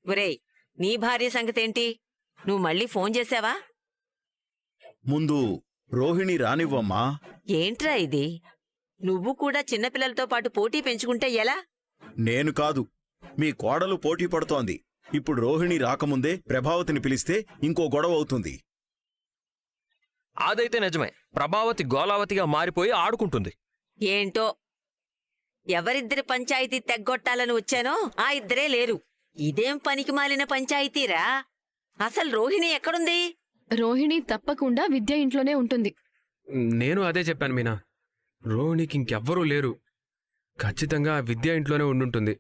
ఒరేయ్, నీ భార్య సంగతేంటి? నువ్వు మళ్ళీ ఫోన్ చేశావా? ముందు రోహిణి రానివ్వమ్మా. ఏంట్రా ఇది? నువ్వు కూడా చిన్నపిల్లలతో పాటు పోటీ పెంచుకుంటే ఎలా? నేను కాదు, మీ కోడలు పోటీ పడుతోంది. ఇప్పుడు రోహిణి రాకముందే ప్రభావతిని పిలిస్తే ఇంకో గొడవ అవుతుంది. అదైతే నిజమే. ప్రభావతి గోలావతిగా మారిపోయి ఆడుకుంటుంది. ఏంటో, ఎవరిద్దరి పంచాయతీ తెగ్గొట్టాలని వచ్చానో ఆ ఇద్దరే లేరు. ఇదేం పనికి మాలిన పంచాయతీరా? అసలు రోహిణి ఎక్కడుంది? రోహిణి తప్పకుండా విద్య ఇంట్లోనే ఉంటుంది. నేను అదే చెప్పాను మీనా. రోహిణికి ఇంకెవ్వరూ లేరు. ఖచ్చితంగా విద్య ఇంట్లోనే ఉండుంటుంది.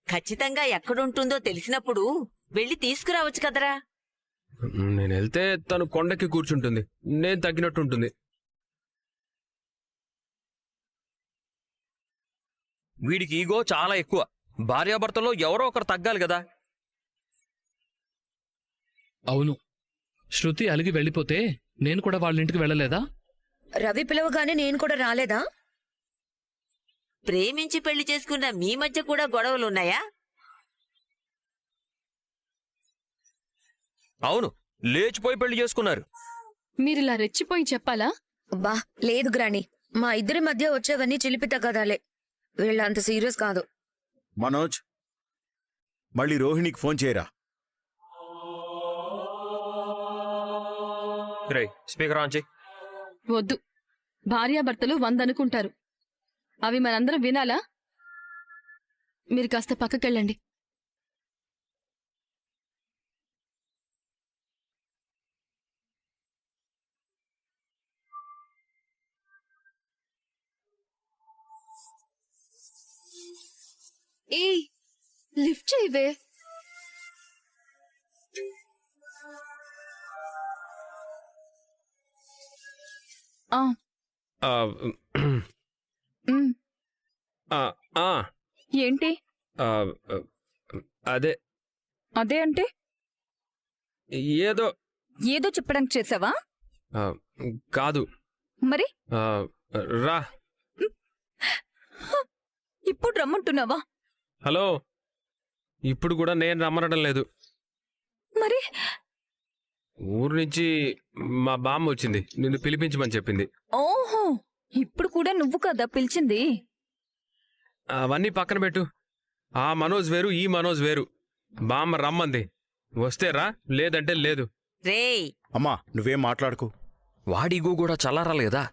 ఖచ్చితంగా ఎక్కడుంటుందో తెలిసినప్పుడు వెళ్ళి తీసుకురావచ్చు కదరా. నేను వెళ్తే తను కొండకి కూర్చుంటుంది, నేను తగ్గినట్టుంటుంది. వీడికి ఈగో చాలా ఎక్కువ. భార్యాభర్తలో ఎవరో ఒకరు తగ్గాలి కదా. అవును, శృతి అలిగి వెళ్ళిపోతే నేను కూడా వాళ్ళ ఇంటికి వెళ్ళలేదా? రవి పిలవగానే నేను కూడా రాలేదా? ప్రేమించి పెళ్లి చేసుకున్న మీ మధ్య కూడా గొడవలున్నాయా? అవును, లేచిపోయి పెళ్లి చేసుకున్నారు. మీరిలా రెచ్చిపోయి చెప్పాలా? అబ్బా లేదు గ్రాని, మా ఇద్దరి మధ్య వచ్చేవన్నీ చిలిపిత కదాలే. వీళ్ళంత సీరియస్ కాదు. మనోజ్, మళ్ళీ రోహిణికి ఫోన్ చేయరా. రే, స్పీకర్ ఆన్ చెయ్. వద్దు, భార్యాభర్తలు 100 అనుకుంటారు. అవి మనందరం వినాలా? మీరు కాస్త పక్కకెళ్ళండి. ఏ లిఫ్ట్ చేయవే. ఆ, ఆ, ఉమ్, ఆ, ఆ, ఏంటి ఆ, అదే అదే అంటే? ఏదో ఏదో చెప్పడానికి చేసావా? ఆ, కాదు. మరి ఆ, రా. ఇప్పుడు రమ్మంటున్నావా? హలో, ఇప్పుడు కూడా నేను రమ్మనడం లేదు. మరి ఊరు నుంచి మా బామ్మ వచ్చింది, నిన్ను పిలిపించమని చెప్పింది. ఓహో, ఇప్పుడు కూడా నువ్వు కదా పిలిచింది? అవన్నీ పక్కన పెట్టు. ఆ మనోజ్ వేరు, ఈ మనోజ్ వేరు. బామ్మ రమ్మంది, వస్తే రా, లేదంటే లేదు. రేయ్, అమ్మా, నువ్వేం మాట్లాడుకో. వాడిగో కూడా చల్లారాలి కదా.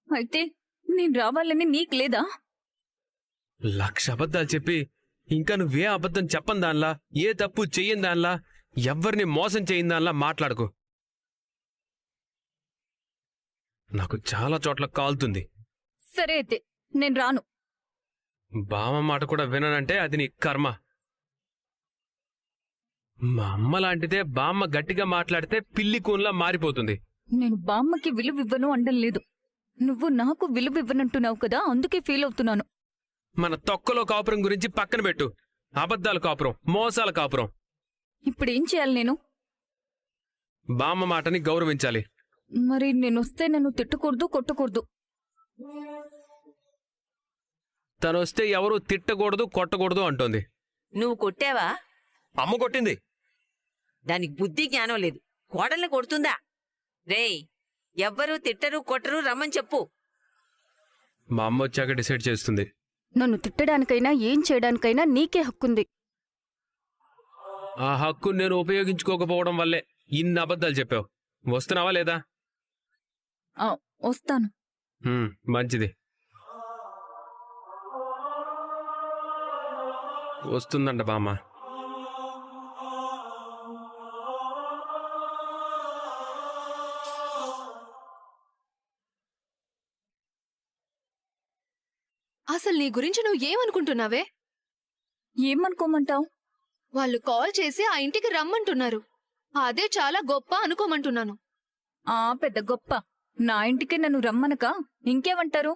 అయితే నేను రావాలని నీకు లేదా? 1,00,000 అబద్ధాలు చెప్పి ఇంకా నువ్వే అబద్ధం చెప్పని దానిలా, ఏ తప్పు చెయ్యని దానిలా, ఎవ్వరిని మోసం చేయని దానిలా మాట్లాడుకో. నాకు చాలా చోట్ల కాలుతుంది. సరే అయితే నేను రాను. బామ్మ మాట కూడా విననంటే అది నీ కర్మ. మా అమ్మ లాంటిదే బామ్మ గట్టిగా మాట్లాడితే పిల్లి కూన్లా మారిపోతుంది. నేను బామ్మకి విలువివ్వను అనడం లేదు. నువ్వు నాకు విలువివ్వనంటున్నావు కదా, అందుకే ఫీల్ అవుతున్నాను. మన తొక్కలో కాపురం గురించి పక్కన పెట్టు. అబద్ధాల కాపురం, మోసాల కాపురం. ఇప్పుడేం చేయాలి నేను? బామ్మ మాటని గౌరవించాలి. మరి నేనొస్తే నన్ను తిట్టకూడదు, కొట్టకూడదు. తనొస్తే ఎవరూ తిట్టకూడదు, కొట్టకూడదు అంటోంది. నువ్వు కొట్టావా? అమ్మ కొట్టింది. దానికి బుద్ధి జ్ఞానం లేదు. కోడల్ని కొడుతుందా? రేయ్, ఎవ్వరూ తిట్టరు కొట్టరు, రమ్మని చెప్పు. మా అమ్మ వచ్చాక డిసైడ్ చేస్తుంది. నన్ను తిట్టడానికైనా ఏం చేయడానికైనా నీకే హక్కుంది. ఆ హక్కు నేను ఉపయోగించుకోకపోవడం వల్లే ఇన్ని అబద్ధాలు చెప్పావు. వస్తున్నావా లేదా? వస్తాను. మంచిది, వస్తుందంట బామ్మ. అసలు నీ గురించి నువ్వు ఏమనుకుంటున్నావే? ఏమనుకోమంటావు? వాళ్ళు కాల్ చేసి ఆ ఇంటికి రమ్మంటున్నారు. అదే చాలా గొప్ప అనుకోమంటున్నాను. పెద్ద గొప్ప. నా ఇంటికి నన్ను రమ్మనక ఇంకేమంటారు?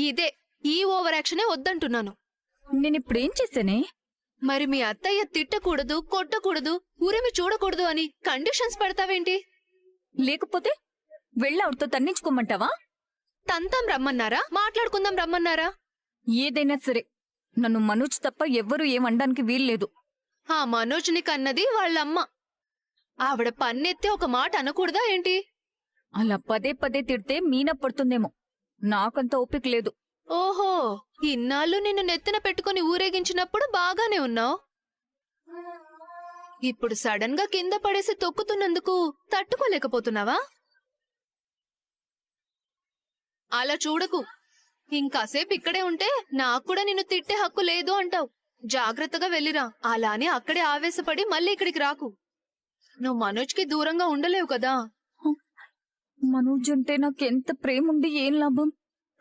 ఇదే, ఈ ఓవర్ యాక్షనే వద్దంటున్నాను. నేనిప్పుడేం చేశానే? మరి మీ అత్తయ్య తిట్టకూడదు, కొట్టకూడదు, ఉరిమి చూడకూడదు అని కండిషన్స్ పెడతావేంటి? లేకపోతే వెళ్ళావుతో తన్నించుకోమంటావా? తంతం రమ్మన్నారా, మాట్లాడుకుందాం రమ్మన్నారా? ఏదైనా సరే, నన్ను మనోజ్ తప్ప ఎవ్వరూ ఏమనడానికి వీల్లేదు. ఆ మనోజ్ని కన్నది వాళ్ళమ్మ. ఆవిడ పన్నెత్తే ఒక మాట అనకూడదా ఏంటి? అలా పదే పదే తిడితే మీనా పడుతుందేమో. నాకంత ఓపిక లేదు. ఓహో, ఇన్నాళ్ళు నిన్ను నెత్తిన పెట్టుకుని ఊరేగించినప్పుడు బాగానే ఉన్నావు. ఇప్పుడు సడన్ గా కింద పడేసి తొక్కుతున్నందుకు తట్టుకోలేకపోతున్నావా? అలా చూడకు. ఇంకాసేపు ఇక్కడే ఉంటే నాకు కూడా నిన్ను తిట్టే హక్కు లేదు అంటావు. జాగ్రత్తగా వెళ్ళిరా. అలానే అక్కడే ఆవేశపడి మళ్ళీ ఇక్కడికి రాకు. నువ్వు మనోజ్కి దూరంగా ఉండలేవు కదా. మనోజ్ అంటే నాకెంత ప్రేమ ఉండి ఏం లాభం?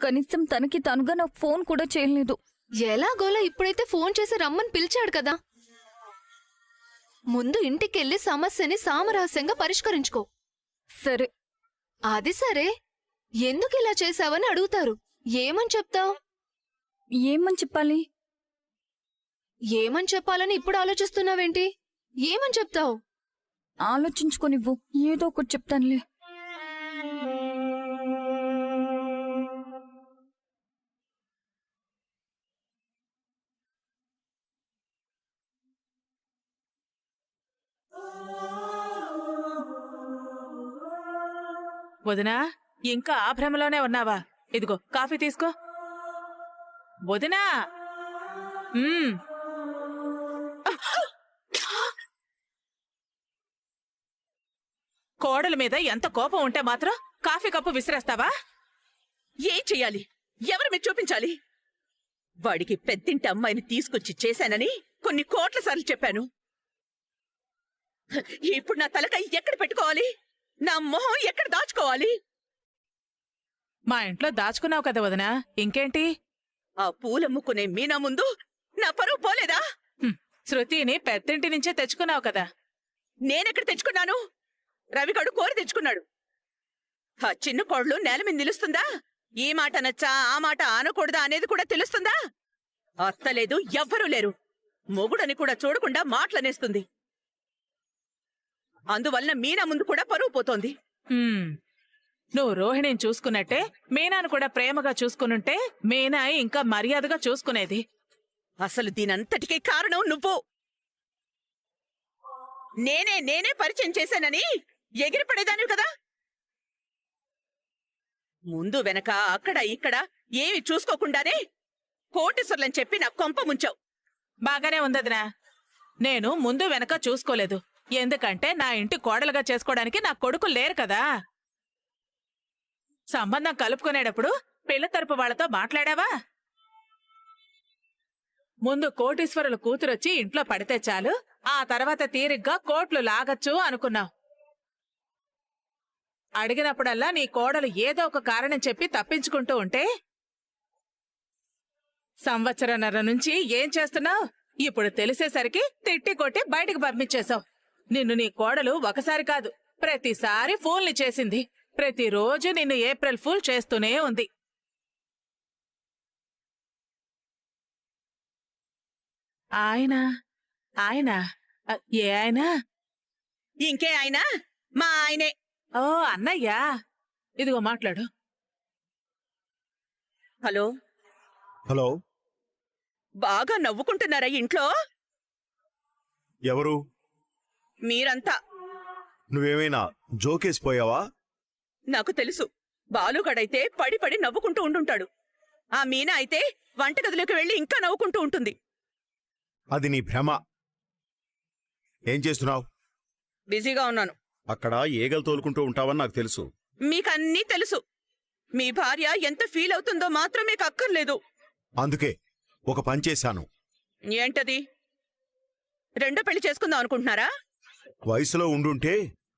కనీసం తనకి తనుగా నాకు ఫోన్ కూడా చేయలేదు. ఎలాగోలా ఇప్పుడైతే ఫోన్ చేసి రమ్మని పిలిచాడు కదా. ముందు ఇంటికెళ్ళి సమస్యని సామరస్యంగా పరిష్కరించుకో. సరే. అది సరే, ఎందుకు ఇలా చేశావని అడుగుతారు. ఏమని చెప్తావ్? ఏమని చెప్పాలి? ఏమని చెప్పాలని ఇప్పుడు ఆలోచిస్తున్నావేంటి? ఏమని చెప్తావు? ఆలోచించుకోనివ్వు, ఏదో ఒకటి చెప్తానులే. వదినా, ఇంకా ఆ భ్రమలోనే ఉన్నావా? ఇదిగో కాఫీ తీసుకో. వదినా. కోడల మీద ఎంత కోపం ఉంటే మాత్రం కాఫీ కప్పు విసిరేస్తావా? ఏం చెయ్యాలి? ఎవరి మీద చూపించాలి? వాడికి పెద్దింటి అమ్మాయిని తీసుకొచ్చి చేశానని కొన్ని కోట్ల సార్లు చెప్పాను. ఇప్పుడు నా తలకాయ ఎక్కడ పెట్టుకోవాలి? నా మొహం ఎక్కడ దాచుకోవాలి? మా ఇంట్లో దాచుకున్నావు కదా వదినా, ఇంకేంటి? ఆ పూలమ్ముకునే మీనా ముందు నా పరువు పోలేదా? శృతిని పెద్దింటి నుంచే తెచ్చుకున్నావు కదా. నేనెక్కడ తెచ్చుకున్నాను? రవిగడు కోరి తెచ్చుకున్నాడు. ఆ చిన్న కోడలు నేల మీద నిలుస్తుందా? ఈ మాట నచ్చా ఆ మాట ఆనకూడదా అనేది కూడా తెలుస్తుందా? అత్తలేదు, ఎవ్వరూ లేరు. మొగుడని కూడా చూడకుండా మాటలనేస్తుంది. అందువల్ల మీనా ముందు కూడా పరువు పోతోంది. నువ్వు రోహిణిని చూసుకున్నట్టే మీనాను కూడా ప్రేమగా చూసుకునుంటే మీనా ఇంకా మర్యాదగా చూసుకునేది. అసలు దీనంతటికీ కారణం నువ్వు. నేనే పరిచయం చేశానని ఎగిరిపడేదాన్ని కదా. ముందు వెనక అక్కడ ఇక్కడ ఏమి చూసుకోకుండానే కోటేశ్వర్లని చెప్పి నా కొంప ముంచావు. బాగానే ఉందదినా. నేను ముందు వెనక చూసుకోలేదు. ఎందుకంటే నా ఇంటి కోడలుగా చేసుకోవడానికి నా కొడుకు లేరు కదా. సంబంధం కలుపుకునేటప్పుడు పిల్ల తరపు వాళ్లతో మాట్లాడావా? ముందు కోటీశ్వరుల కూతురొచ్చి ఇంట్లో పడితే చాలు, ఆ తర్వాత తీరిగ్గా కోట్లు లాగచ్చు అనుకున్నావు. అడిగినప్పుడల్లా నీ కోడలు ఏదో ఒక కారణం చెప్పి తప్పించుకుంటూ ఉంటే సంవత్సరన్నర నుంచి ఏం చేస్తున్నావు? ఇప్పుడు తెలిసేసరికి తిట్టి కొట్టి బయటికి పంపించేశావు. నిన్ను నీ కోడలు ఒకసారి కాదు ప్రతిసారి ఫూల్ని చేసింది. ప్రతిరోజు నిన్ను ఏప్రిల్ ఫూల్ చేస్తూనే ఉంది. ఆయన ఏ ఆయన? ఇంకే ఆయన? మా ఆయనే. ఓ అన్నయ్యా, ఇదిగో మాట్లాడు. హలో. హలో. బాగా నవ్వుకుంటున్నారా ఇంట్లో? ఎవరు? మీరంతా. నువ్వేమైనా జోకేసిపోయావా? నాకు తెలుసు. బాలుగడైతే పడి పడి నవ్వుకుంటూ ఉండుంటాడు. ఆ మీనా అయితే వంటగదిలోకి వెళ్లి ఇంకా నవ్వుకుంటూ ఉంటుంది. అది నీ భ్రమ. ఏం చేస్తున్నావు? బిజీగా ఉన్నాను. అక్కడ ఈగలు తోలుకుంటూ ఉంటావని నాకు తెలుసు. మీకన్నీ తెలుసు. మీ భార్య ఎంత ఫీల్ అవుతుందో మాత్రం మీకు అక్కర్లేదు. అందుకే ఒక పని చేశాను. ఏంటది? రెండో పెళ్లి చేసుకుందాం అనుకుంటున్నారా? వయసులో ఉండుంటే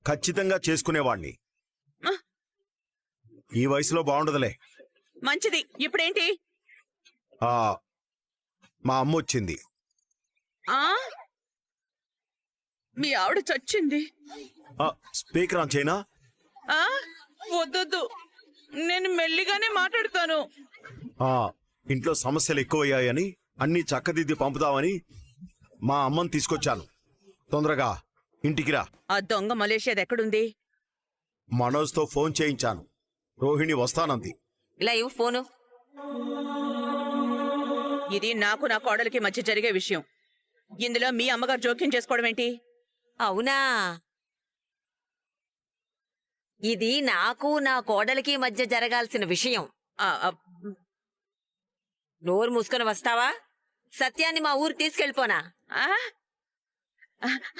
ఖచ్చితంగా చేసుకునేవాణ్ణి. ఈ వయసులో బాగుండదులే. మంచిది. ఇప్పుడేంటి? మా అమ్మ వచ్చింది. మీ ఆవిడ చచ్చింది. స్పీకర్ ఆన్ చేయనా? వద్దొద్దు, నేను మెల్లిగానే మాట్లాడతాను. ఇంట్లో సమస్యలు ఎక్కువయ్యాయని అన్నీ చక్కదిద్ది పంపుదామని మా అమ్మని తీసుకొచ్చాను. తొందరగా ఇంటికి రా. ఆ దొంగ మలేషియాది ఎక్కడుంది? మనోజ్తో ఫోన్ చేయించాను. రోహిణి వస్తానంది. ఇలా ఇవ్వు ఫోను. ఇది నాకు నా కోడలికి మధ్య జరిగే విషయం. ఇందులో మీ అమ్మగారు జోక్యం చేసుకోవడం ఏంటి? అవునా? ఇది నాకు నా కోడలికి మధ్య జరగాల్సిన విషయం. ఆ, ఆ, నోరు మూసుకొని వస్తావా? సత్యాన్ని మా ఊరు తీసుకెళ్ళిపోనా? ఆ?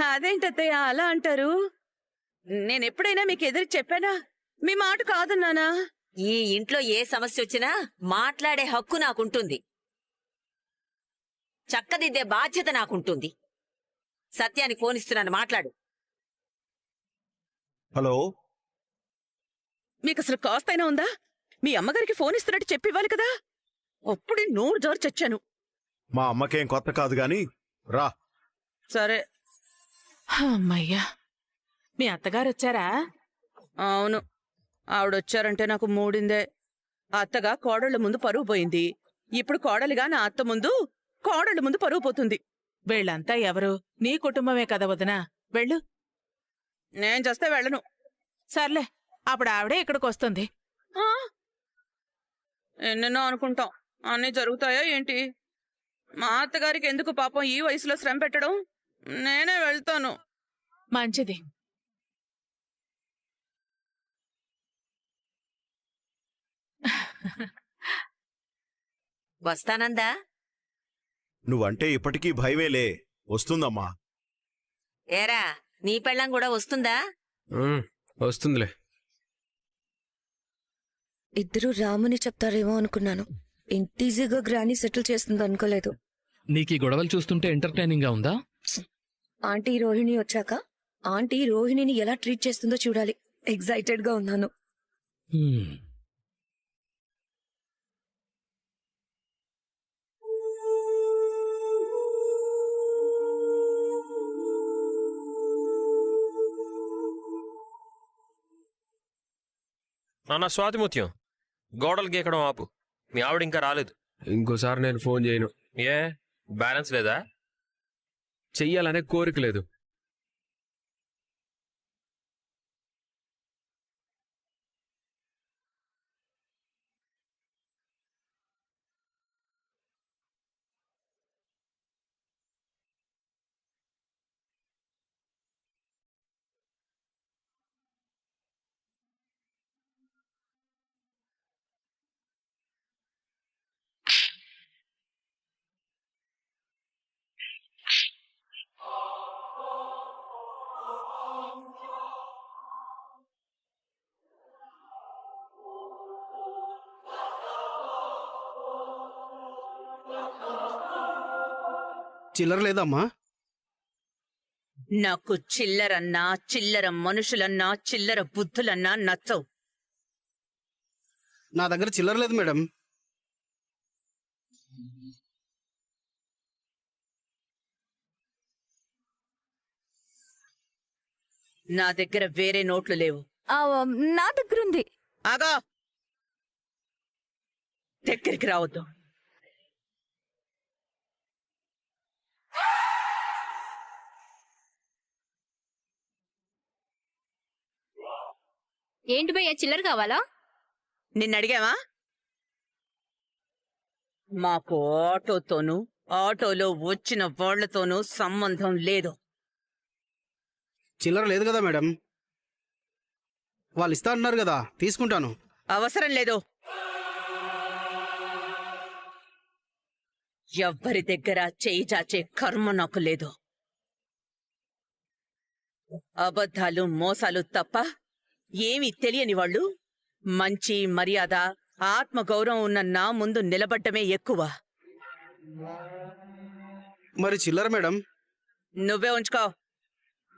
అదేంటత్తయ్య అలా అంటారు? నేనెప్పుడైనా మీకు ఎదురు చెప్పానా? మీ మాట కాదన్నానా? ఈ ఇంట్లో ఏ సమస్య వచ్చినా మాట్లాడే హక్కు నాకుంటుంది. చక్కదిద్దే బాధ్యత నాకుంటుంది. సత్యానికి ఫోన్ ఇస్తున్నాను, మాట్లాడు. హలో, మీకు అసలు కాస్తైనా ఉందా? మీ అమ్మగారికి ఫోన్ ఇస్తున్నట్టు చెప్పివ్వాలి కదా. అప్పుడే నోరు జారు చచ్చాను. మా అమ్మకేం కొత్త కాదు గాని రా. సరే. అమ్మయ్యా, మీ అత్తగారు వచ్చారా? అవును, ఆవిడొచ్చారంటే నాకు మూడిందే. అత్తగా కోడళ్ళ ముందు పరువు పోయింది. ఇప్పుడు కోడలిగా నా అత్త ముందు కోడళ్ళ ముందు పరువు పోతుంది. వీళ్ళంతా ఎవరు? నీ కుటుంబమే కదా వదినా. వెళ్ళు. నేను చేస్తే వెళ్ళను. సర్లే, అప్పుడు ఆవిడే ఇక్కడికి వస్తుంది. ఆ? ఎన్నెన్నో అనుకుంటాం, అన్నీ జరుగుతాయా ఏంటి? మా అత్తగారికి ఎందుకు పాపం ఈ వయసులో శ్రమ పెట్టడం? నేనే వెళ్తాను. మంచిది. వస్తానందా? నువ్వంటే ఇప్పటికీ భయమేలే. వస్తుందమ్మా. ఏరా, నీ పెళ్ళం కూడా వస్తుందా? వస్తుందిలే. ఇద్దరు రాముని చెప్తారేమో అనుకున్నాను. ఇంత ఈజీగా గ్రాని సెటిల్ చేస్తుంది అనుకోలేదు. నీకీ గొడవలు చూస్తుంటే ఎంటర్టైనింగ్ గా ఉందా? ఆంటీ రోహిణి వచ్చాక ఆంటీ రోహిణిని ఎలా ట్రీట్ చేస్తుందో చూడాలి. ఎక్సైటెడ్ గా ఉన్నాను. హ్మ్. నాన్న స్వాతిముత్యం, గోడలు గీకడం ఆపు. మీ ఆవిడ ఇంకా రాలేదు. ఇంకోసారి నేను ఫోన్ చేయను. ఏ బ్యాలెన్స్ లేదా? చెయ్యాలనే కోరిక లేదు. చిల్లర లేదమ్మా? నాకు చిల్లరన్నా, చిల్లర మనుషులన్నా, చిల్లర బుద్ధులన్నా నచ్చవు. నా దగ్గర చిల్లర లేదు మేడం. నా దగ్గర వేరే నోట్లు లేవు. ఆ, నా దగ్గరుంది. ఆగా, దగ్గరికి రావద్దు. ఏంటి భయ్యా, చిల్లర కావాలా? నిన్నడిగావా? మాకు ఆటోతోనూ, ఆటోలో వచ్చిన వాళ్లతోనూ సంబంధం లేదు. చిల్లర లేదు కదా మేడం. వాళ్ళు ఇస్తా అంటున్నారు కదా, తీసుకుంటాను. అవసరం లేదు. ఎవ్వరి దగ్గర చేయి చాచే కర్మ నాకు లేదు. అబద్ధాలు, మోసాలు తప్ప ఏమీ తెలియని వాళ్ళు మంచి, మర్యాద, ఆత్మగౌరవం ఉన్న నా ముందు నిలబడ్డమే ఎక్కువ. మరి చిల్లర మేడం? నువ్వే ఉంచుకో.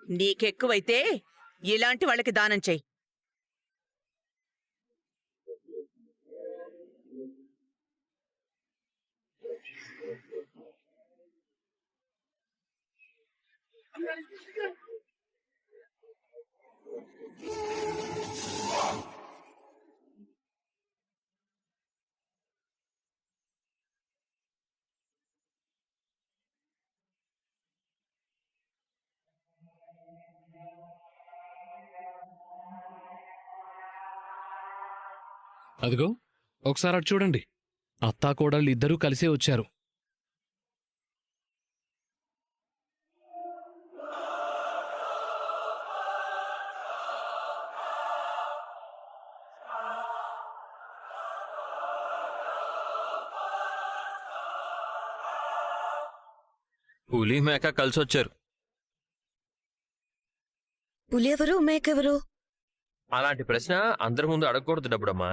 నీకెక్కువైతే ఇలాంటి వాళ్ళకి దానం చెయ్యి. అదిగో, ఒకసారి అటు చూడండి. అత్తాకోడళ్ళు ఇద్దరూ కలిసే వచ్చారు. పులి మేక కలిసొచ్చారు. పులి ఎవరు మేకెవరు? అలాంటి ప్రశ్న అందరి ముందు అడగకూడదు డబ్బుడమ్మా.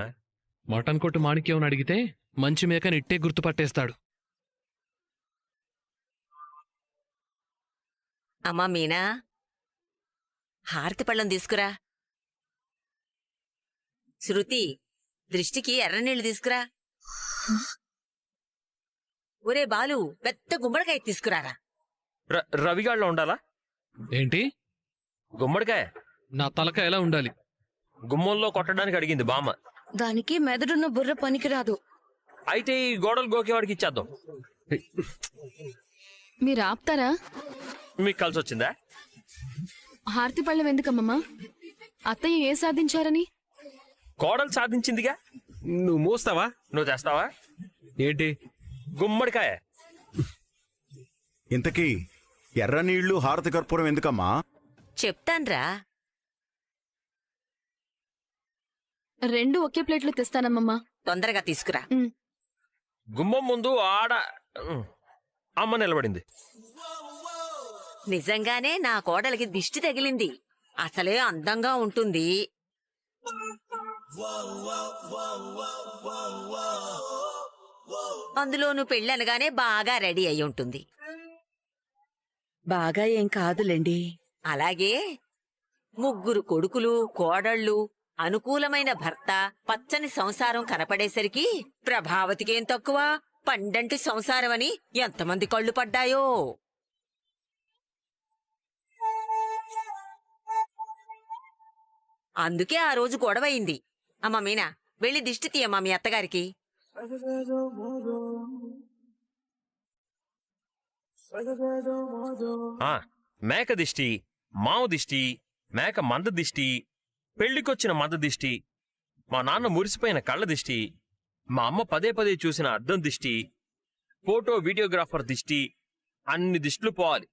మటన్ కొట్టు మాణిక్యం అడిగితే మంచి మేకని ఇట్టే గుర్తుపట్టేస్తాడు. అమ్మా మీనా, హారతి పళ్ళం తీసుకురా. శృతి, దృష్టికి ఎర్రనీళ్లు తీసుకురా. ఒరే బాలు, పెద్ద గుమ్మడికాయ తీసుకురారా. రవిగాళ్ళలో ఉండాలా? ఏంటి? గుమ్మడికాయ నా తలకాయ ఎలా ఉండాలి? గుమ్మంలో కొట్టడానికి అడిగింది బామ్మ. దానికి మెదడున్న బుర్ర పనికిరాదు. అయితే ఈ గోడలు గోకేవాడికి ఇచ్చేద్దాం. మీరు ఆపుతారా? మీకు కలిసొచ్చిందా? హారతి పళ్ళం ఎందుకమ్మమ్మా? అత్తయ్య ఏ సాధించారని? కోడలు సాధించిందిగా. నువ్వు మోస్తావా? నువ్వు తెస్తావా? ఏంటి? గుమ్మడికాయ. ఇంతకీ ఎర్ర నీళ్లు హారతి కర్పూరం ఎందుకమ్మా? చెప్తాన్రా. రెండు ఒకే ప్లేట్లో తెస్తానమ్మమ్మా. తొందరగా తీసుకురా. గుమ్మం ముందు ఆడ అమ్మ నిలబడింది. నిజంగానే నా కోడలికి దిష్టి తగిలింది. అసలే అందంగా ఉంటుంది. అందులోనూ పెళ్ళనగానే బాగా రెడీ అయి ఉంటుంది. బాగా ఏం కాదులేండి. అలాగే ముగ్గురు కొడుకులు, కోడళ్ళు, అనుకూలమైన భర్త, పచ్చని సంసారం కనపడేసరికి ప్రభావతికేం తక్కువ, పండంటి సంసారమని ఎంతమంది కళ్ళు పడ్డాయో. అందుకే ఆ రోజు గొడవయింది. అమ్మ మీనా, వెళ్ళి దిష్టి తీయమ్మా మీ అత్తగారికి. మేక దిష్టి, మావు దిష్టి, మేక మంద దిష్టి, పెళ్లికొచ్చిన మంద దిష్టి, మా నాన్న మురిసిపోయిన కళ్ళ దిష్టి, మా అమ్మ పదే పదే చూసిన అద్దం దిష్టి, ఫోటో వీడియోగ్రాఫర్ దిష్టి, అన్ని దిష్టిలు పోవాలి.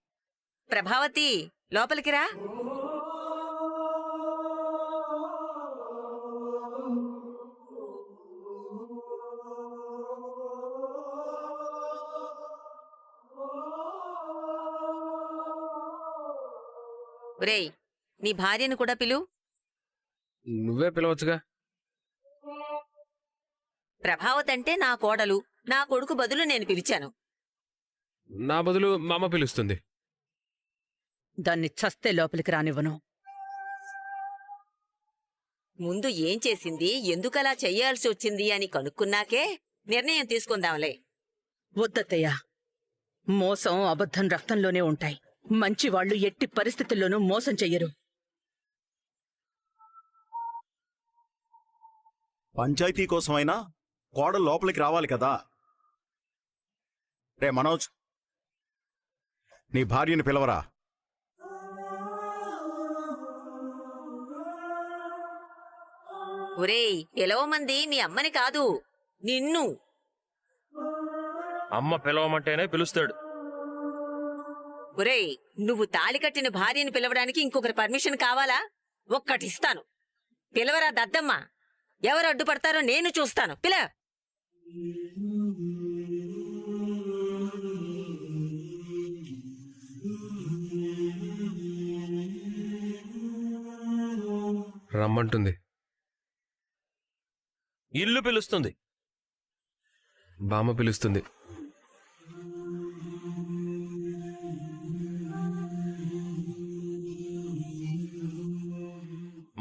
ప్రభావతి, లోపలికి రా. ఒరేయ్, నీ భార్యను కూడా పిలు. నువ్వే పిలవచ్చుగా. ప్రభావతి అంటే నా కోడలు, నా కొడుకు బదులు నేను పిలిచాను. నా బదులు మా అమ్మ పిలుస్తుంది. దాన్ని చస్తే లోపలికి రానివ్వను. ముందు ఏం చేసింది, ఎందుకలా చెయ్యాల్సి వచ్చింది అని కనుక్కున్నాకే నిర్ణయం తీసుకుందాంలే. వద్దత్తయ్య, మోసం అబద్ధం రక్తంలోనే ఉంటాయి. మంచివాళ్లు ఎట్టి పరిస్థితుల్లోనూ మోసం చెయ్యరు. పంచాయతీ కోసమైనా కోడలు లోపలికి రావాలి కదా. రే మనోజ్, నీ భార్యని పిలవరా. ఒరేయ్, పిలవమంది మీ అమ్మని కాదు, నిన్ను. అమ్మ పిలవమంటేనే పిలుస్తాడు. ఒరేయ్, నువ్వు తాళి కట్టిన భార్యని పిలవడానికి ఇంకొకరి పర్మిషన్ కావాలా? ఒక్కటిస్తాను. పిలవరా దద్దమ్మ. ఎవరు అడ్డుపడతారో నేను చూస్తాను. పిల. రమ్మంటుంది. ఇల్లు పిలుస్తుంది. బామ్మ పిలుస్తుంది.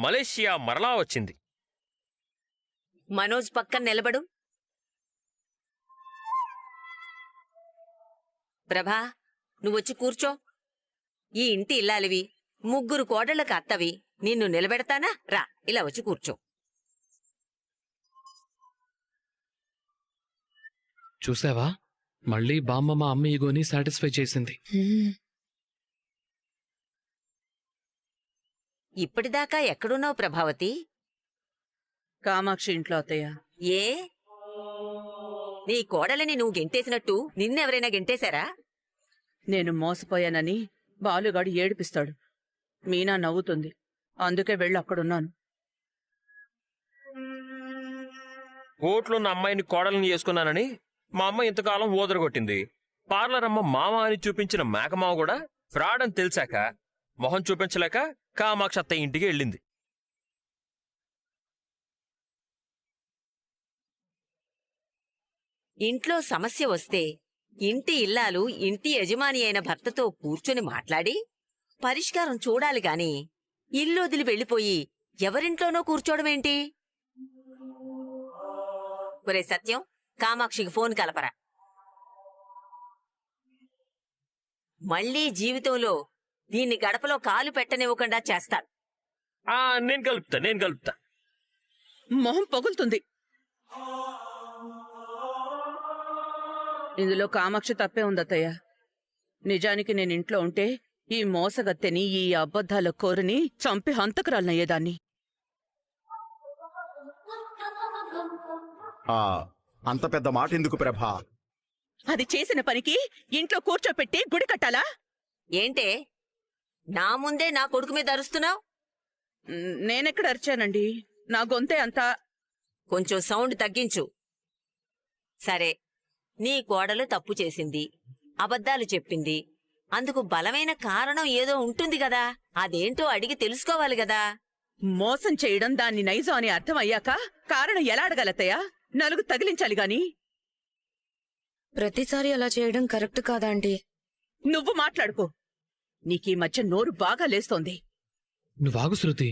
మలేషియా మరలా వచ్చింది. మనోజ్ పక్కన నిలబడు. ప్రభా, నువ్వొచ్చి కూర్చో. ఈ ఇంటి ఇల్లాలివి, ముగ్గురు కోడళ్ళకి అత్తవి. నిన్ను నిలబెడతానా? రా, ఇలా వచ్చి కూర్చో. చూసావా, మళ్ళీ బామ్మ మా అమ్మ ఈగోని సాటిస్ఫై చేసింది. ఇప్పటిదాకా ఎక్కడున్నావు ప్రభావతి? కామాక్షి ఇంట్లో అత్తయ్య. ఏ, నీ కోడలని నువ్వు గెంటేసినట్టు నిన్నెవరైనా గెంటేశారా? నేను మోసపోయానని బాలుగాడు ఏడిపిస్తాడు. మీనా నవ్వుతుంది. అందుకే వెళ్ళి అక్కడున్నాను. కోట్లున్న అమ్మాయిని కోడల్ని చేసుకున్నానని మా అమ్మ ఇంతకాలం ఊదరగొట్టింది. పార్లర్ అమ్మ మామ అని చూపించిన మేకమావ కూడా ఫ్రాడ్ అని తెలిసాక మొహం చూపించలేక కామాక్షి అత్తయ్య ఇంటికి వెళ్ళింది. ఇంట్లో సమస్య వస్తే ఇంటి ఇల్లాలు ఇంటి యజమాని అయిన భర్తతో కూర్చుని మాట్లాడి పరిష్కారం చూడాలి గాని ఇల్లు వదిలి వెళ్ళిపోయి ఎవరింట్లోనో కూర్చోవడమేంటి? ఒరే సత్యం, కామాక్షికి ఫోన్ కలపరా. మళ్లీ జీవితంలో దీన్ని గడపలో కాలు పెట్టనివ్వకుండా చేస్తాడు. నేను కలుపుతా. మొహం పగులుతుంది. ఇందులో కామాక్షి తప్పే ఉందత్తయ్య. నిజానికి నేను ఇంట్లో ఉంటే ఈ మోసగత్తెని, ఈ అబద్ధాల కోరుని చంపి హంతకురాలనయ్యేదాన్ని. అంత పెద్ద మాట ఎందుకు ప్రభా? అది చేసిన పనికి ఇంట్లో కూర్చోపెట్టి గుడి కట్టాలా? ఏంటే నా ముందే నా కొడుకు మీద అరుస్తున్నావు? నేనెక్కడ అరిచానండి? నా గొంతే అంతా. కొంచెం సౌండ్ తగ్గించు. సరే, నీ కోడలు తప్పు చేసింది, అబద్ధాలు చెప్పింది. అందుకు బలమైన కారణం ఏదో ఉంటుంది గదా, అదేంటో అడిగి తెలుసుకోవాలి గదా. మోసం చేయడం దాన్ని నైజం అని అర్థం అయ్యాక కారణం ఎలా అడగలతయ్యా? నలుగు తగిలించాలి గాని. ప్రతిసారి అలా చేయడం కరెక్ట్ కాదా ఆంటీ? నువ్వు మాట్లాడుకో. నీకీ మధ్య నోరు బాగా లేస్తోంది. నువ్వాగు శృతి.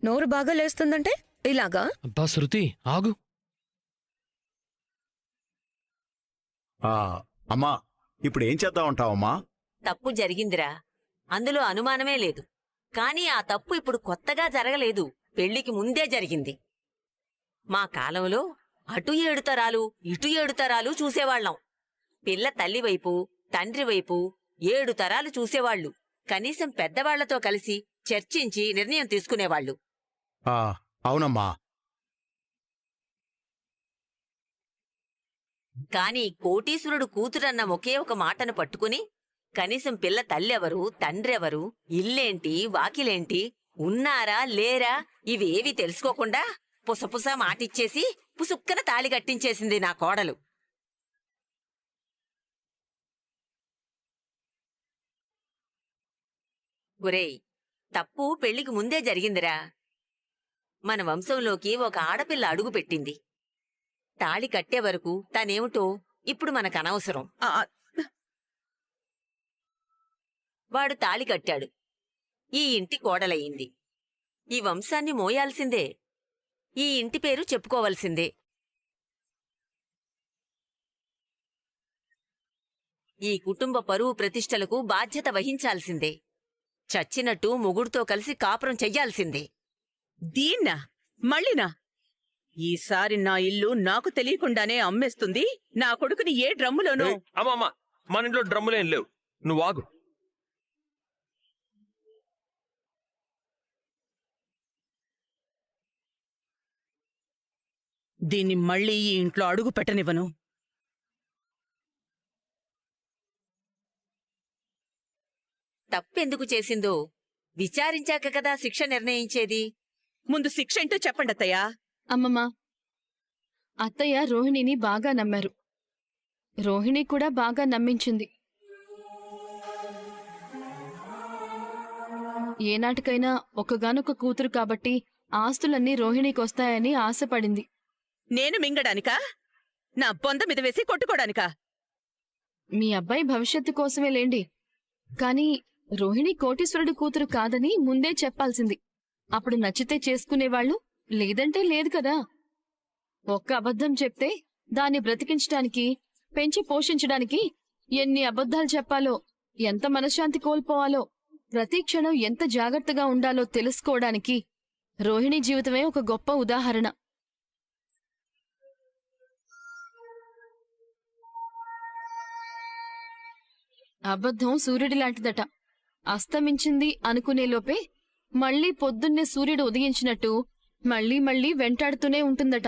నోరు బాగా లేస్తుందంటే ఇలాగా? అబ్బా శృతి ఆగు. అమ్మా, ఇప్పుడు ఏం చేద్దామంటావమ్మా? తప్పు జరిగిందిరా, అందులో అనుమానమే లేదు. కాని ఆ తప్పు ఇప్పుడు కొత్తగా జరగలేదు, పెళ్లికి ముందే జరిగింది. మా కాలంలో అటు 7 తరాలు ఇటు 7 తరాలు చూసేవాళ్లం. పిల్ల తల్లి వైపు, తండ్రి వైపు 7 తరాలు చూసేవాళ్లు. కనీసం పెద్దవాళ్లతో కలిసి చర్చించి నిర్ణయం తీసుకునేవాళ్లు. అవునమ్మా. కాని కోటీశ్వరుడు కూతురన్న ఒకే ఒక మాటను పట్టుకుని కనీసం పిల్ల తల్లెవరు, తండ్రెవరు, ఇల్లేంటి, వాకిలేంటి, ఉన్నారా లేరా ఇవేవి తెలుసుకోకుండా పుసపుస మాటిచ్చేసి పుసుక్కన తాళి కట్టించేసింది నా కోడలు. ఒరేయ్, తప్పు పెళ్లికి ముందే జరిగిందిరా. మన వంశంలోకి ఒక ఆడపిల్ల అడుగు పెట్టింది. తాళి కట్టే వరకు తనేమిటో ఇప్పుడు మనకనవసరం. వాడు తాళి కట్టాడు, ఈ ఇంటి కోడలయ్యింది. ఈ వంశాన్ని మోయాల్సిందే, ఈ ఇంటి పేరు చెప్పుకోవలసిందే. ఈ కుటుంబ పరువు ప్రతిష్టలకు బాధ్యత వహించాల్సిందే. చచ్చినట్టు మొగుడుతో కలిసి కాపురం చెయ్యాల్సిందే. దీన్నా మళ్ళీనా? ఈసారి నా ఇల్లు నాకు తెలియకుండానే అమ్మేస్తుంది. నా కొడుకుని ఏ డ్రమ్ములోనో. అమ్మమ్మ, మన ఇంట్లో డ్రమ్ములేం లేవు, నువ్వాగు. దీన్ని మళ్ళీ ఈ ఇంట్లో అడుగు పెట్టనివ్వను. తప్పెందుకు చేసిందో విచారించాక కదా శిక్ష నిర్ణయించేది. ముందు శిక్ష ఏంటో చెప్పండి అత్తయ్యా. అమ్మమ్మ, అత్తయ్య రోహిణిని బాగా నమ్మారు. రోహిణి కూడా బాగా నమ్మించింది. ఏనాటికైనా ఒకగానొక కూతురు కాబట్టి ఆస్తులన్నీ రోహిణికొస్తాయని ఆశపడింది. నేను మింగడానికా? నా బొంద మీద వేసి కొట్టుకోడానికా? మీ అబ్బాయి భవిష్యత్తు కోసమే లేండి. కాని రోహిణి కోటీశ్వరుడు కూతురు కాదని ముందే చెప్పాల్సింది. అప్పుడు నచ్చితే చేసుకునేవాళ్లు, లేదంటే లేదు కదా. ఒక్క అబద్ధం చెప్తే దాన్ని బ్రతికించడానికి, పెంచి పోషించడానికి ఎన్ని అబద్ధాలు చెప్పాలో, ఎంత మనశ్శాంతి కోల్పోవాలో, ప్రతి క్షణం ఎంత జాగ్రత్తగా ఉండాలో తెలుసుకోవడానికి రోహిణి జీవితమే ఒక గొప్ప ఉదాహరణ. అబద్ధం సూర్యుడిలాంటిదట. అస్తమించింది అనుకునేలోపే మళ్లీ పొద్దున్నే సూర్యుడు ఉదయించినట్టు మళ్లీ మళ్లీ వెంటాడుతూనే ఉంటుందట.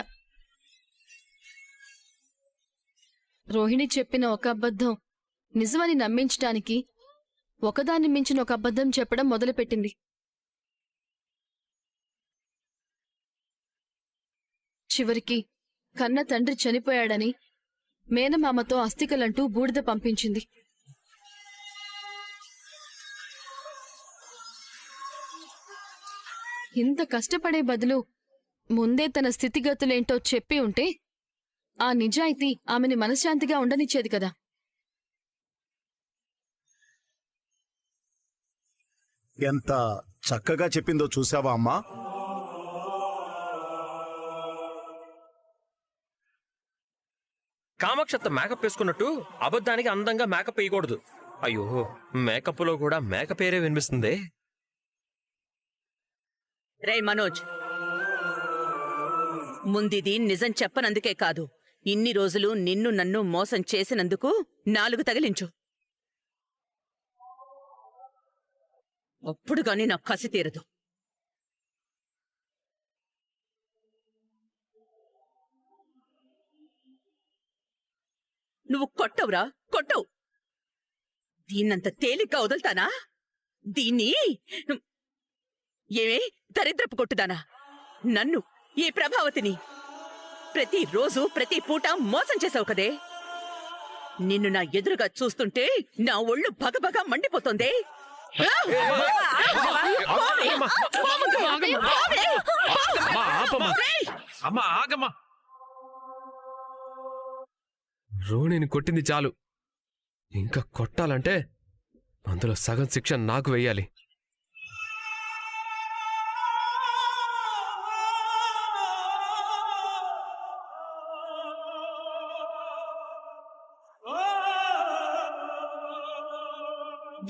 రోహిణి చెప్పిన ఒక అబద్ధం నిజమని నమ్మించటానికి ఒకదాన్ని మించిన ఒక అబద్ధం చెప్పడం మొదలుపెట్టింది. చివరికి కన్న తండ్రి చనిపోయాడని, మేనమామతో అస్థికలంటూ బూడిద పంపించింది. ఇంత కష్టపడే బదులు ముందే తన స్థితిగతులేంటో చెప్పి ఉంటే ఆ నిజాయితీ ఆమెని మనశ్శాంతిగా ఉండనిచ్చేది కదా. ఎంత చక్కగా చెప్పిందో చూసావా అమ్మా? కామాక్షత్త మేకప్ వేసుకున్నట్టు అబద్ధానికి అందంగా మేకప్ వేయకూడదు. అయ్యో, మేకప్ లో కూడా మేక పేరే వినిపిస్తుంది. రే మనోజ్, ముందిది నిజం చెప్పనందుకే కాదు, ఇన్ని రోజులు నిన్ను నన్ను మోసం చేసినందుకు 4 తగిలించు. అప్పుడు గాని నాకు కసి తీరదు. నువ్వు కొట్టవురా, కొట్టవు. దీన్నంత తేలిగ్గా వదులుతానా? దీన్ని ఏమే దరిద్రపు కొట్టుదానా? నన్ను, ఈ ప్రభావతిని ప్రతిరోజు ప్రతి పూట మోసం చేసావు కదే. నిన్ను నా ఎదురుగా చూస్తుంటే నా ఒళ్ళు భగభగ మండిపోతోంది. అమ్మా ఆగమ్మా. రోహిణిని కొట్టింది చాలు, ఇంకా కొట్టాలంటే అందులో సగం శిక్ష నాకు వెయ్యాలి.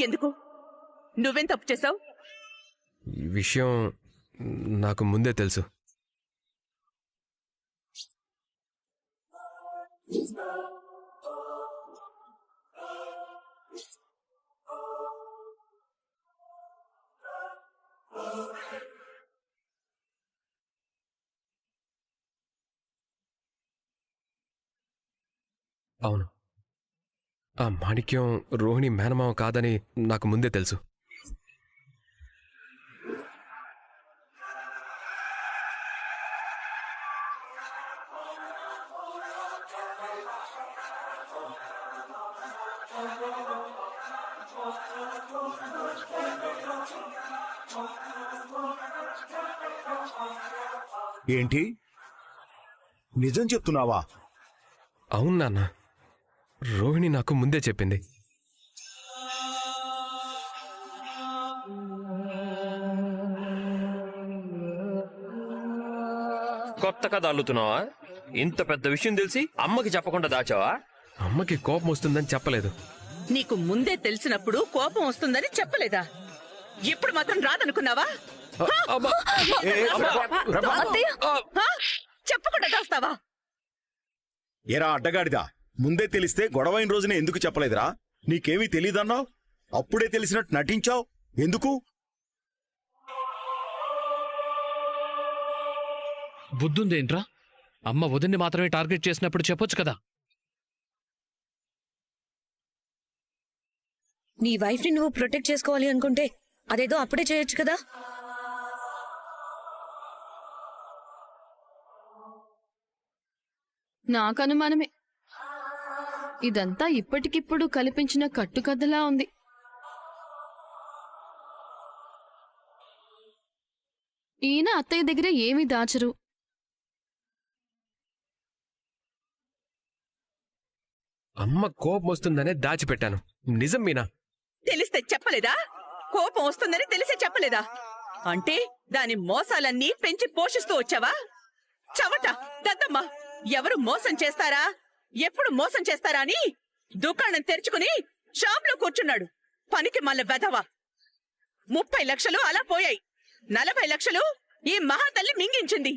ఎందుకు? నువ్వేం తప్పు చేశావు? ఈ విషయం నాకు ముందే తెలుసు. అవును, ఆ మాణిక్యం రోహిణి మేనమావ కాదని నాకు ముందే తెలుసు. ఏంటి, నిజం చెప్తున్నావా? అవును నాన్న, రోహిణి నాకు ముందే చెప్పింది. కొత్త కథ అల్లుతున్నావా? ఇంత పెద్ద విషయం తెలిసి అమ్మకి చెప్పకుండా దాచావా? అమ్మకి కోపం వస్తుందని చెప్పలేదు. నీకు ముందే తెలిసినప్పుడు కోపం వస్తుందని చెప్పలేదా? ఇప్పుడు మాత్రం రాదనుకున్నావా? హా? చెప్పకుండా దాస్తావా? ఏరా అడ్డగాడిదా, ముందే తెలిస్తే గొడవైన రోజునే ఎందుకు చెప్పలేదురా? నీకేమీ తెలీదన్నావు, అప్పుడే తెలిసినట్టు నటించావు ఎందుకు? బుద్ధుందేంట్రా? అమ్మ వదిన్ని మాత్రమే టార్గెట్ చేసినప్పుడు చెప్పొచ్చు కదా. నీ వైఫ్ ని నువ్వు ప్రొటెక్ట్ చేసుకోవాలి అనుకుంటే అదేదో అప్పుడే చేయొచ్చు కదా. నాకు అనుమానమే. ఇదంతా ఇప్పటికిప్పుడు కల్పించిన కట్టుకథలా ఉంది. ఈయన అత్తయ్య దగ్గర ఏమీ దాచరు. అమ్మ కోపం వస్తుందనే దాచిపెట్టాను. నిజం మీనా? తెలిస్తే చెప్పలేదా? కోపం వస్తుందని తెలిసే చెప్పలేదా? అంటే దాని మోసాలన్నీ పెంచి పోషిస్తూ వచ్చావా? చవట దద్దమ్మ, ఎవరు మోసం చేస్తారా, ఎప్పుడు మోసం చేస్తారా అని దుకాణం తెరుచుకుని షాప్లో కూర్చున్నాడు. పనికి మళ్ళీ వెధవ. 30 లక్షలు అలా పోయాయి. 40 లక్షలు ఈ మహాతల్లి మింగించింది.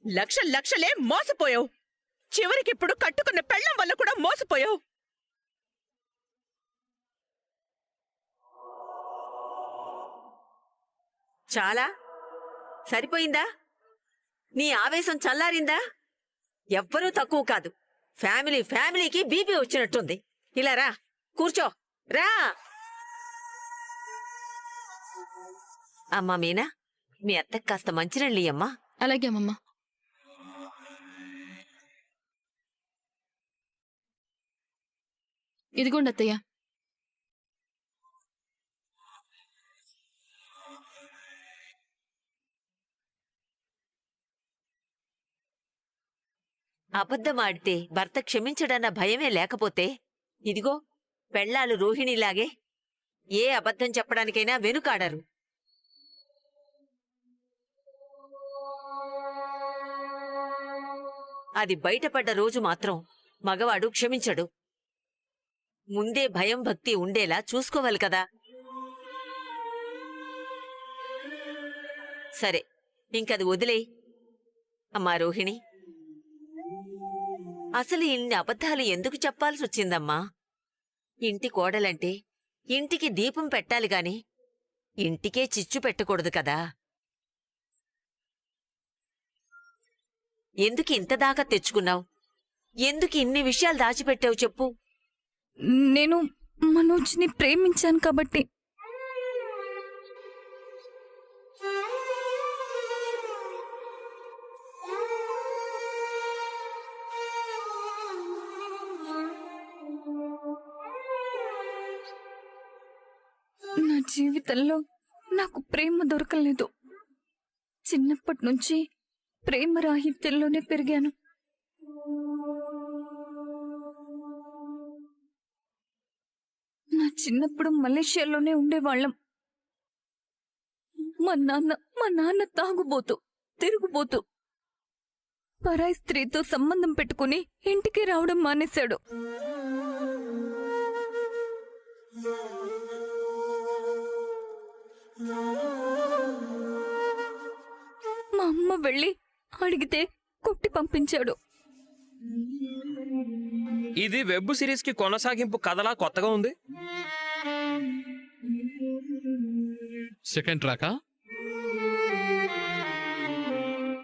లక్షలే మోసపోయావు. చివరికిప్పుడు కట్టుకున్న పెళ్ళం వల్ల కూడా మోసపోయావు. చాలా సరిపోయిందా? నీ ఆవేశం చల్లారిందా? ఎవ్వరూ తక్కువ కాదు. ఫ్యామిలీకి బీపీ వచ్చినట్టుంది. ఇలా రా, కూర్చో, రా. అమ్మా మీనా, మీ అత్తకు కాస్త మంచినీళ్ళు అమ్మా. అలాగే అమ్మమ్మ. ఇదిగోండి అత్తయ్య. అబద్ధమాడితే భర్త క్షమించడన్న భయమే లేకపోతే ఇదిగో పెళ్ళాలు రోహిణిలాగే ఏ అబద్ధం చెప్పడానికైనా వెనుకాడరు. అది బయటపడ్డ రోజు మాత్రం మగవాడు క్షమించడు. ముందే భయం భక్తి ఉండేలా చూసుకోవాలి కదా. సరే, ఇంకది వదిలేయ్. అమ్మా రోహిణి, అసలు ఇన్ని అబద్ధాలు ఎందుకు చెప్పాల్సొచ్చిందమ్మా? ఇంటి కోడలంటే ఇంటికి దీపం పెట్టాలి గాని ఇంటికే చిచ్చు పెట్టకూడదు కదా. ఎందుకు ఇంతదాకా తెచ్చుకున్నావు? ఎందుకు ఇన్ని విషయాలు దాచిపెట్టావు చెప్పు. నేను మనోజ్ని ప్రేమించాను కాబట్టి. నా జీవితంలో నాకు ప్రేమ దొరకలేదు. చిన్నప్పటి నుంచి ప్రేమ రాహిత్యంలోనే పెరిగాను. నా చిన్నప్పుడు మలేషియాలోనే ఉండేవాళ్ళం. మా నాన్న తాగుబోతూ తిరుగుబోతూ పరాయి స్త్రీతో సంబంధం పెట్టుకుని ఇంటికి రావడం మానేశాడు. మా అమ్మ వెళ్ళి అడిగితే కొట్టి పంపించాడు. ఇది వెబ్ సిరీస్ కి కొనసాగింపు కథలా కొత్తగా ఉంది. సెకండ్ ట్రాకా?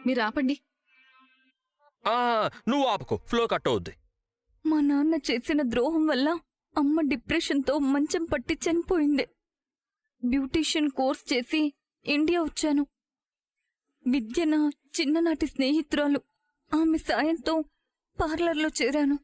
మీరు ఆపండి. నువ్వు ఆపుకో, ఫ్లో కట్ అవుద్ది. మా నాన్న చేసిన ద్రోహం వల్ల అమ్మ డిప్రెషన్తో మంచం పట్టి చనిపోయింది. బ్యూటీషియన్ కోర్స్ చేసి ఇండియా వచ్చాను. విద్య నా చిన్ననాటి స్నేహితురాలు. ఆమె సాయంతో పార్లర్లో చేరాను.